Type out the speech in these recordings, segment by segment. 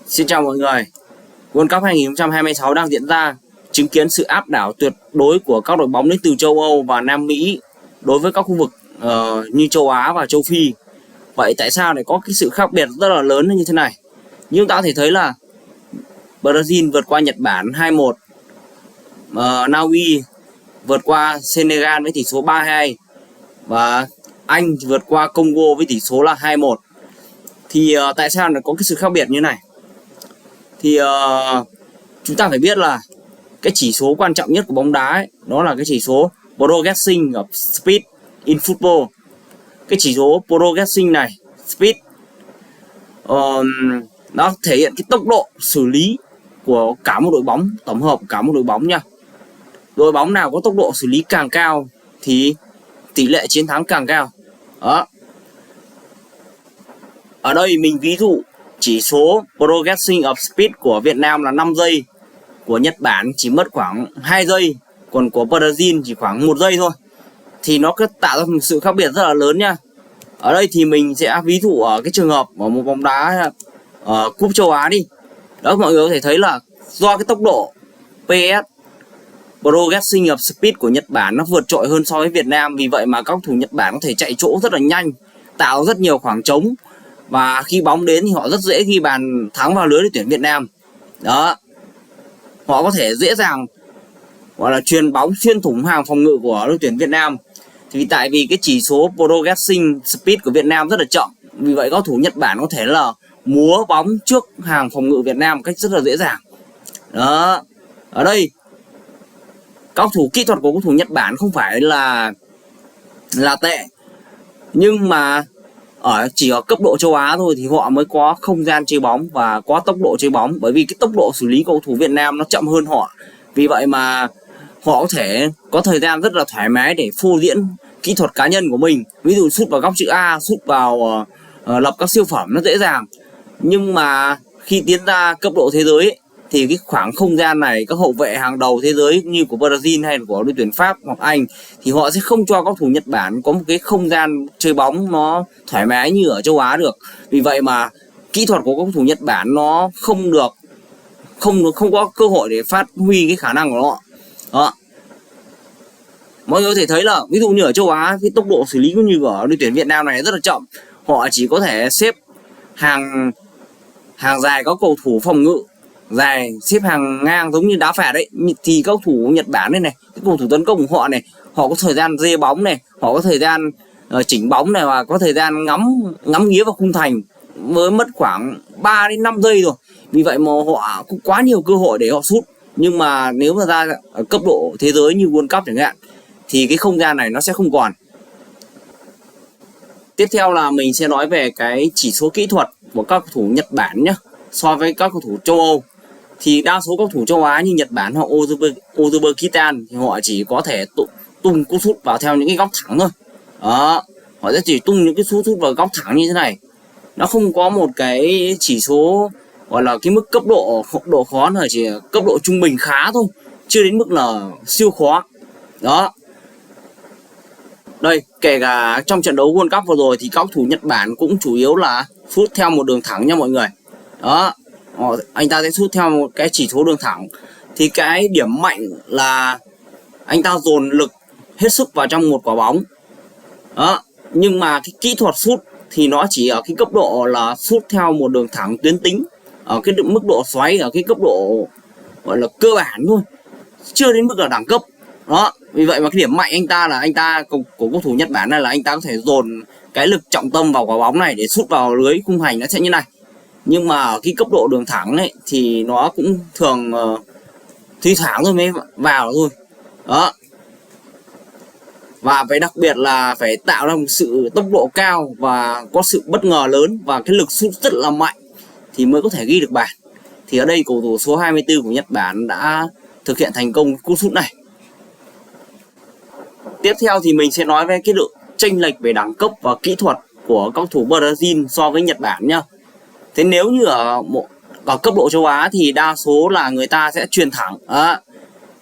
Xin chào mọi người. World Cup 2026 đang diễn ra, chứng kiến sự áp đảo tuyệt đối của các đội bóng đến từ châu Âu và Nam Mỹ đối với các khu vực như châu Á và châu Phi. Vậy tại sao lại có cái sự khác biệt rất là lớn như thế này? Như chúng ta có thể thấy là Brazil vượt qua Nhật Bản 2-1, Na Uy vượt qua Senegal với tỷ số 3-2 và Anh vượt qua Congo với tỷ số là 2-1. Thì tại sao lại có cái sự khác biệt như này? Thì chúng ta phải biết là cái chỉ số quan trọng nhất của bóng đá ấy, đó là cái chỉ số progressing of speed in football. Cái chỉ số progressing này, speed, nó thể hiện cái tốc độ xử lý của cả một đội bóng, tổng hợp cả một đội bóng nha. Đội bóng nào có tốc độ xử lý càng cao thì tỷ lệ chiến thắng càng cao. Đó. Ở đây mình ví dụ chỉ số progressing of speed của Việt Nam là 5 giây, của Nhật Bản chỉ mất khoảng 2 giây, còn của Brazil chỉ khoảng 1 giây thôi. Thì nó cứ tạo ra một sự khác biệt rất là lớn nha. Ở đây thì mình sẽ ví dụ ở cái trường hợp ở một bóng đá Cúp châu Á đi. Đó, mọi người có thể thấy là do cái tốc độ PS, progressing of speed của Nhật Bản nó vượt trội hơn so với Việt Nam. Vì vậy mà các cầu thủ Nhật Bản có thể chạy chỗ rất là nhanh, tạo rất nhiều khoảng trống, và khi bóng đến thì họ rất dễ ghi bàn thắng vào lưới đội tuyển Việt Nam. Đó, họ có thể dễ dàng gọi là truyền bóng xuyên thủng hàng phòng ngự của đội tuyển Việt Nam. Thì tại vì cái chỉ số progressing speed của Việt Nam rất là chậm, vì vậy các cầu thủ Nhật Bản có thể là múa bóng trước hàng phòng ngự Việt Nam một cách rất là dễ dàng. Đó, ở đây các cầu thủ kỹ thuật của cầu thủ Nhật Bản không phải là tệ, nhưng mà chỉ ở cấp độ châu Á thôi thì họ mới có không gian chơi bóng và có tốc độ chơi bóng, bởi vì cái tốc độ xử lý của cầu thủ Việt Nam nó chậm hơn họ. Vì vậy mà họ có thể có thời gian rất là thoải mái để phô diễn kỹ thuật cá nhân của mình. Ví dụ sút vào góc chữ A, sút vào lập các siêu phẩm nó dễ dàng. Nhưng mà khi tiến ra cấp độ thế giới ấy, thì cái khoảng không gian này, các hậu vệ hàng đầu thế giới như của Brazil hay của đội tuyển Pháp hoặc Anh thì họ sẽ không cho các cầu thủ Nhật Bản có một cái không gian chơi bóng nó thoải mái như ở châu Á được. Vì vậy mà kỹ thuật của các cầu thủ Nhật Bản nó không có cơ hội để phát huy cái khả năng của nó. Đó, mọi người có thể thấy là ví dụ như ở châu Á, cái tốc độ xử lý cũng như ở đội tuyển Việt Nam này rất là chậm. Họ chỉ có thể xếp hàng dài các cầu thủ phòng ngự dài, xếp hàng ngang giống như đá phạt đấy. Thì các cầu thủ Nhật Bản đây này, cái cầu thủ tấn công của họ này, họ có thời gian dê bóng này, họ có thời gian chỉnh bóng này, và có thời gian ngắm nghía vào khung thành mới mất khoảng 3 đến 5 giây rồi. Vì vậy mà họ có quá nhiều cơ hội để họ sút. Nhưng mà nếu mà ra ở cấp độ thế giới như World Cup chẳng hạn thì cái không gian này nó sẽ không còn. Tiếp theo là mình sẽ nói về cái chỉ số kỹ thuật của các cầu thủ Nhật Bản nhé, so với các cầu thủ châu Âu. Thì đa số các cầu thủ châu Á như Nhật Bản hoặc Uzbekistan thì họ chỉ có thể tung cú sút vào theo những cái góc thẳng thôi. Đó, họ sẽ chỉ tung những cái sút vào góc thẳng như thế này. Nó không có một cái chỉ số gọi là cái mức cấp độ khó, là chỉ cấp độ trung bình khá thôi, chưa đến mức là siêu khó. Đó, đây kể cả trong trận đấu World Cup vừa rồi thì các cầu thủ Nhật Bản cũng chủ yếu là sút theo một đường thẳng nha mọi người. Đó, anh ta sẽ sút theo một cái chỉ số đường thẳng. Thì cái điểm mạnh là anh ta dồn lực hết sức vào trong một quả bóng. Đó, nhưng mà cái kỹ thuật sút thì nó chỉ ở cái cấp độ là sút theo một đường thẳng tuyến tính, ở cái mức độ xoáy, ở cái cấp độ gọi là cơ bản thôi, chưa đến mức là đẳng cấp. Đó, vì vậy mà cái điểm mạnh anh ta của cầu thủ Nhật Bản này là anh ta có thể dồn cái lực trọng tâm vào quả bóng này để sút vào lưới khung thành nó sẽ như này. Nhưng mà ở cái cấp độ đường thẳng ấy thì nó cũng thường thi thoảng thôi mới vào thôi. Đó, và phải đặc biệt là phải tạo ra một sự tốc độ cao và có sự bất ngờ lớn và cái lực sút rất là mạnh thì mới có thể ghi được bàn. Thì ở đây cầu thủ số 24 của Nhật Bản đã thực hiện thành công cú sút này. Tiếp theo thì mình sẽ nói về cái độ chênh lệch về đẳng cấp và kỹ thuật của các cầu thủ Brazil so với Nhật Bản nhá. Thế nếu như ở cấp độ châu Á thì đa số là người ta sẽ chuyền thẳng. Đó,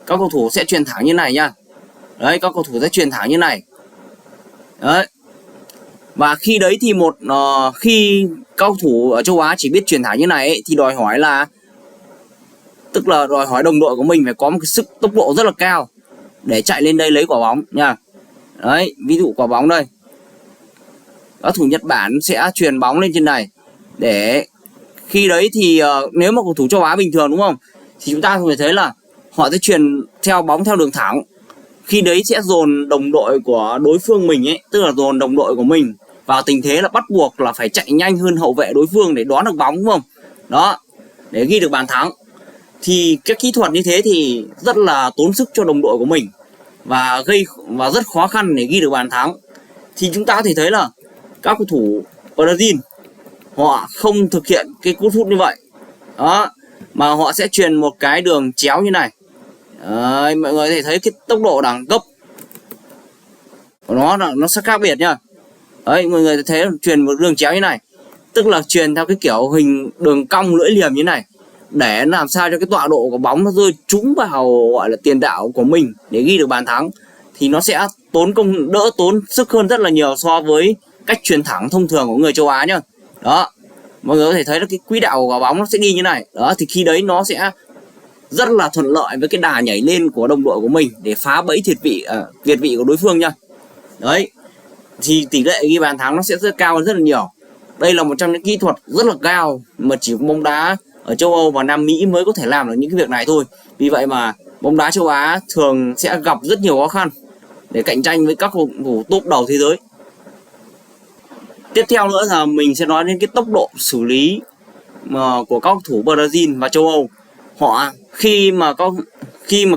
các cầu thủ sẽ chuyền thẳng như này nha. Đấy, các cầu thủ sẽ chuyền thẳng như này. Đấy. Và khi đấy thì khi các cầu thủ ở châu Á chỉ biết truyền thẳng như này ấy, thì đòi hỏi là đòi hỏi đồng đội của mình phải có một cái sức tốc độ rất là cao để chạy lên đây lấy quả bóng nha. Đấy, ví dụ quả bóng đây, các thủ Nhật Bản sẽ truyền bóng lên trên này, để khi đấy thì nếu mà cầu thủ châu Á bình thường đúng không, thì chúng ta phải thấy là họ sẽ truyền theo bóng theo đường thẳng. Khi đấy sẽ dồn đồng đội của đối phương mình ấy, tức là dồn đồng đội của mình vào tình thế là bắt buộc là phải chạy nhanh hơn hậu vệ đối phương để đón được bóng, đúng không? Đó, để ghi được bàn thắng. Thì cái kỹ thuật như thế thì rất là tốn sức cho đồng đội của mình và rất khó khăn để ghi được bàn thắng. Thì chúng ta có thể thấy là các cầu thủ Brazil họ không thực hiện cái cú sút như vậy. Đó, mà họ sẽ truyền một cái đường chéo như này. Đấy, mọi người có thể thấy cái tốc độ đẳng cấp của nó sẽ khác biệt nhá. Đấy, mọi người thấy truyền một đường chéo như này, tức là truyền theo cái kiểu hình đường cong lưỡi liềm như này, để làm sao cho cái tọa độ của bóng nó rơi trúng vào gọi là tiền đạo của mình để ghi được bàn thắng. Thì nó sẽ đỡ tốn sức hơn rất là nhiều so với cách truyền thẳng thông thường của người châu Á nhá. Đó, mọi người có thể thấy là cái quỹ đạo của bóng nó sẽ đi như này. Đó, thì khi đấy nó sẽ rất là thuận lợi với cái đà nhảy lên của đồng đội của mình để phá bẫy việt vị của đối phương nha. Đấy, thì tỷ lệ ghi bàn thắng nó sẽ rất cao hơn rất là nhiều. Đây là một trong những kỹ thuật rất là cao mà chỉ có bóng đá ở châu Âu và Nam Mỹ mới có thể làm được những cái việc này thôi. Vì vậy mà bóng đá châu Á thường sẽ gặp rất nhiều khó khăn để cạnh tranh với các cầu thủ top đầu thế giới. Tiếp theo nữa là mình sẽ nói đến cái tốc độ xử lý của các cầu thủ Brazil và châu Âu. Khi mà các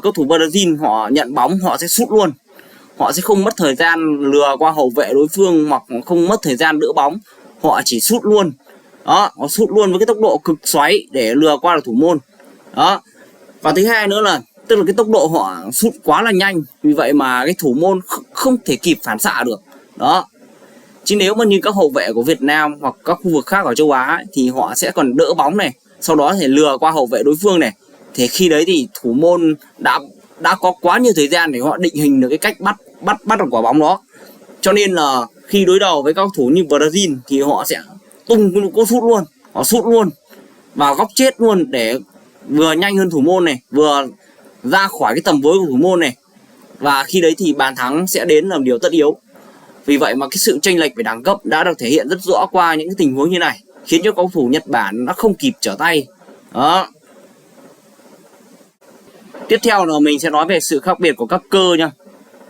cầu thủ Brazil họ nhận bóng họ sẽ sút luôn. Họ sẽ không mất thời gian lừa qua hậu vệ đối phương hoặc không mất thời gian đỡ bóng, họ chỉ sút luôn. Đó, họ sút luôn với cái tốc độ cực xoáy để lừa qua được thủ môn. Đó. Và thứ hai nữa là tức là cái tốc độ họ sút quá là nhanh, vì vậy mà cái thủ môn không thể kịp phản xạ được. Đó. Chứ nếu mà như các hậu vệ của Việt Nam hoặc các khu vực khác ở châu Á ấy, thì họ sẽ còn đỡ bóng này, sau đó thì lừa qua hậu vệ đối phương này. Thì khi đấy thì thủ môn đã có quá nhiều thời gian để họ định hình được cái cách bắt được quả bóng đó. Cho nên là khi đối đầu với các cầu thủ như Brazil thì họ sẽ tung cú sút luôn, họ sút luôn vào góc chết luôn để vừa nhanh hơn thủ môn này, vừa ra khỏi cái tầm với của thủ môn này. Và khi đấy thì bàn thắng sẽ đến làm điều tất yếu. Vì vậy mà cái sự chênh lệch về đẳng cấp đã được thể hiện rất rõ qua những cái tình huống như này, khiến cho cầu thủ Nhật Bản nó không kịp trở tay. Đó. Tiếp theo là mình sẽ nói về sự khác biệt của các cơ nha.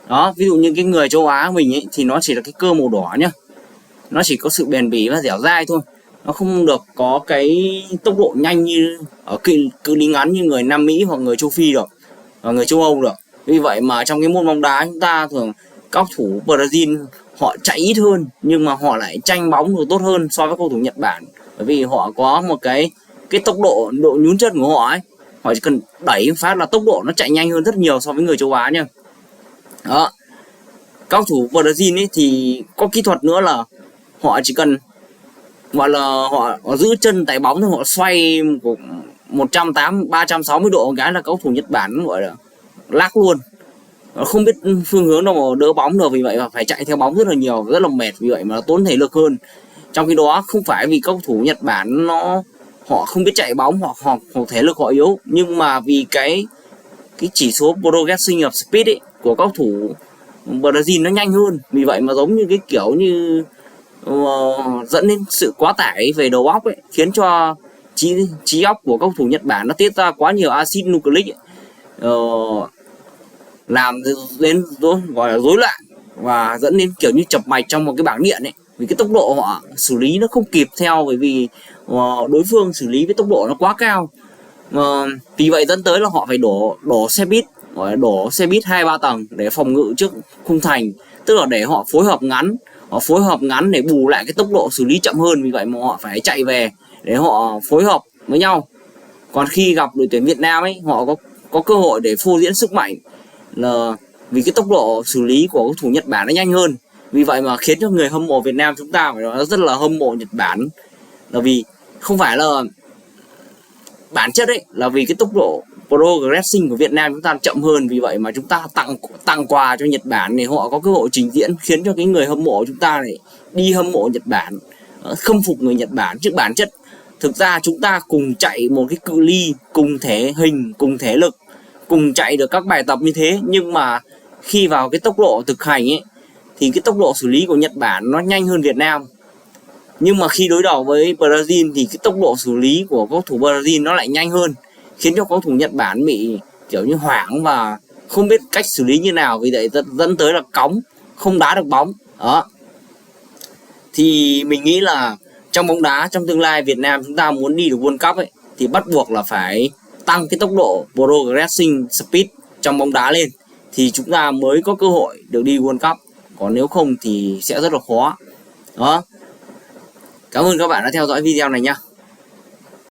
Đó, ví dụ như cái người châu Á mình ấy thì nó chỉ là cái cơ màu đỏ nhá. Nó chỉ có sự bền bỉ và dẻo dai thôi. Nó không được có cái tốc độ nhanh như ở cự ly ngắn như người Nam Mỹ hoặc người châu Phi được, và người châu Âu được. Vì vậy mà trong cái môn bóng đá chúng ta thường các thủ Brazil họ chạy ít hơn nhưng mà họ lại tranh bóng được tốt hơn so với cầu thủ Nhật Bản, bởi vì họ có một cái tốc độ nhún chân của họ ấy, họ chỉ cần đẩy phát là tốc độ nó chạy nhanh hơn rất nhiều so với người châu Á nha. Đó, các thủ Brazil ấy thì có kỹ thuật nữa là họ chỉ cần gọi là họ giữ chân tại bóng thì họ xoay 360 độ, cái là các thủ Nhật Bản gọi là lắc luôn, không biết phương hướng đâu mà đỡ bóng được. Vì vậy mà phải chạy theo bóng rất là nhiều, rất là mệt, vì vậy mà tốn thể lực hơn. Trong khi đó không phải vì các thủ Nhật Bản họ không biết chạy bóng hoặc thể lực họ yếu, nhưng mà vì cái chỉ số progressing of speed ấy, của các thủ Brazil nó nhanh hơn. Vì vậy mà giống như cái kiểu như dẫn đến sự quá tải về đầu óc ấy, khiến cho trí óc của các thủ Nhật Bản nó tiết ra quá nhiều axit nucleic ấy. Làm đến gọi là rối loạn và dẫn đến kiểu như chập mạch trong một cái bảng điện ấy, vì cái tốc độ họ xử lý nó không kịp theo, bởi vì đối phương xử lý với tốc độ nó quá cao. Vì vậy dẫn tới là họ phải đổ xe buýt, gọi là đổ xe buýt 2-3 tầng để phòng ngự trước khung thành, tức là để họ phối hợp ngắn để bù lại cái tốc độ xử lý chậm hơn. Vì vậy mà họ phải chạy về để họ phối hợp với nhau. Còn khi gặp đội tuyển Việt Nam ấy, họ có cơ hội để phô diễn sức mạnh, là vì cái tốc độ xử lý của thủ Nhật Bản nó nhanh hơn. Vì vậy mà khiến cho người hâm mộ Việt Nam chúng ta phải nói rất là hâm mộ Nhật Bản, là vì không phải là bản chất ấy, là vì cái tốc độ progressing của Việt Nam chúng ta chậm hơn, vì vậy mà chúng ta tặng quà cho Nhật Bản để họ có cơ hội trình diễn, khiến cho cái người hâm mộ chúng ta này đi hâm mộ Nhật Bản, khâm phục người Nhật Bản. Chứ bản chất thực ra chúng ta cùng chạy một cái cự ly, cùng thể hình, cùng thể lực, cùng chạy được các bài tập như thế, nhưng mà khi vào cái tốc độ thực hành ấy thì cái tốc độ xử lý của Nhật Bản nó nhanh hơn Việt Nam. Nhưng mà khi đối đầu với Brazil thì cái tốc độ xử lý của cầu thủ Brazil nó lại nhanh hơn, khiến cho cầu thủ Nhật Bản bị kiểu như hoảng và không biết cách xử lý như nào, vì vậy dẫn tới là cóng, không đá được bóng. Đó. Thì mình nghĩ là trong bóng đá trong tương lai Việt Nam chúng ta muốn đi được World Cup ấy thì bắt buộc là phải tăng cái tốc độ progressing speed trong bóng đá lên thì chúng ta mới có cơ hội được đi World Cup. Còn nếu không thì sẽ rất là khó. Đó. Cảm ơn các bạn đã theo dõi video này nhá.